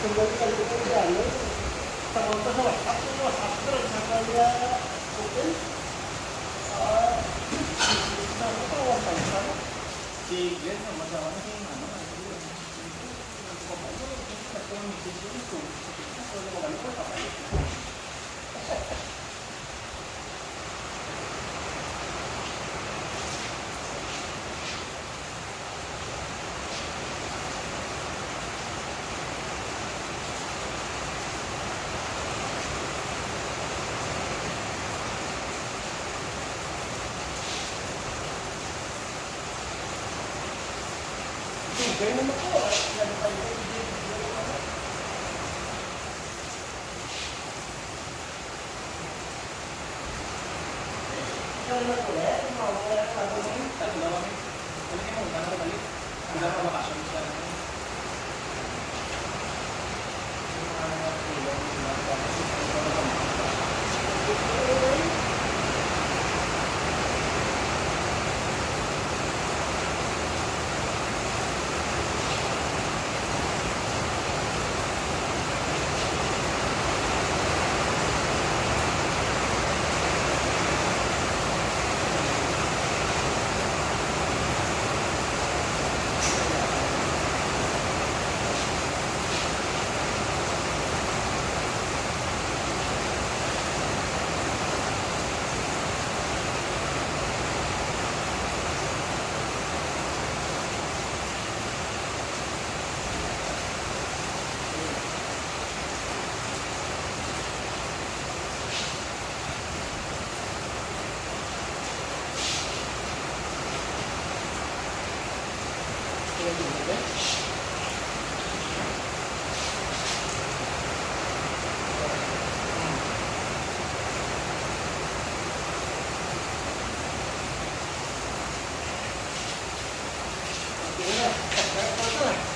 Kembali kali kita jalan. Tanggal apa sih? Aku terus sampai dia open. Sama kawan sama. Si Glenn sama masalahnya sih mana? Kalau misalnya itu, kalau mau balik apa ya? Ganyan naman po.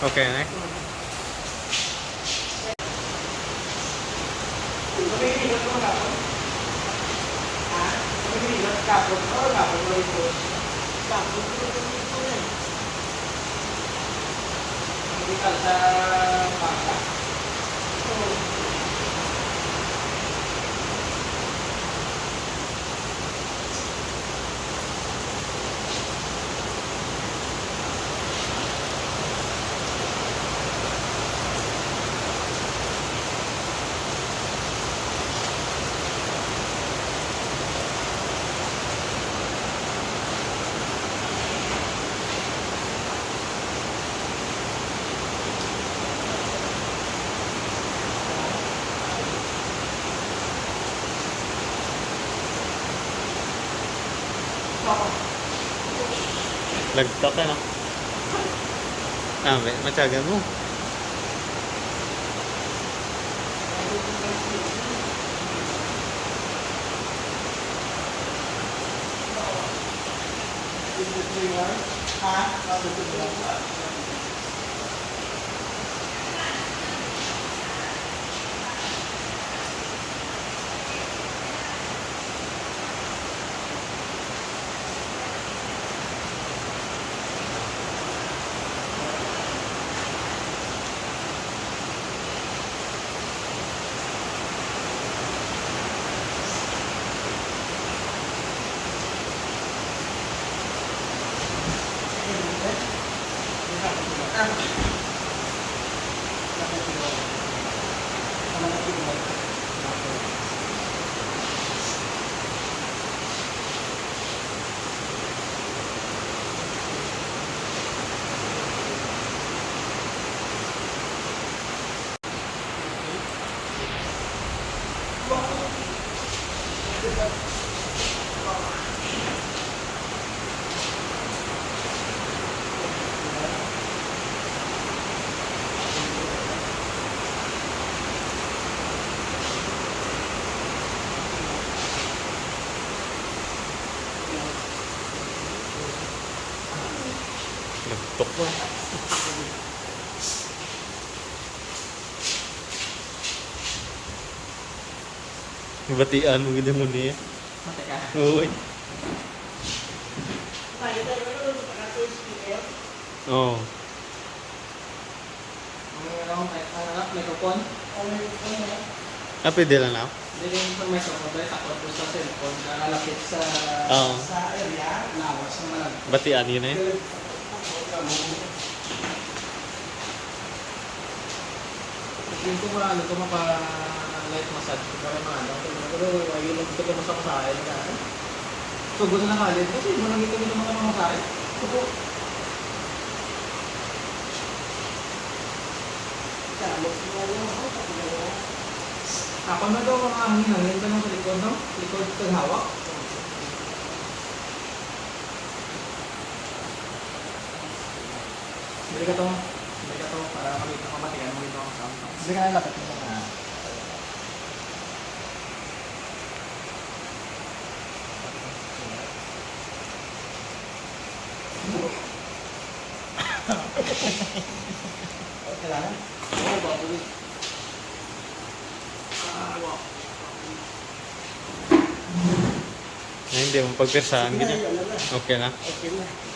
Okay, next. Lagtok ka no? Ah, matyagan mo. Nagtok mo. Batian mo ganda mo niya. Mati ka? Oo. Oo. May Ah, pwede lang na. Hindi yung pag may sakot ay takot po sa cellphone, nakalapit sa Oo. Sa area, lawas ng malag. Batian yun eh. Yung kung ano, kung mapa-light massage ko para maano, pero ayun lang ito ka masasahin na. So, gusto na kalit kasi mo lang ito mga masasahin. So, ako na daw mga hangin-hangin ka ng likod, no? Likod kang hawak. Bili ka to para makita ko matigan mo ito ang samsung. Bili ka na lapit mo na. kailangan. Oo, baboy. Ah, wow. Ay, hindi mo pagpirsahan Sige na, ganyan. yun na. Okay na. Okay na.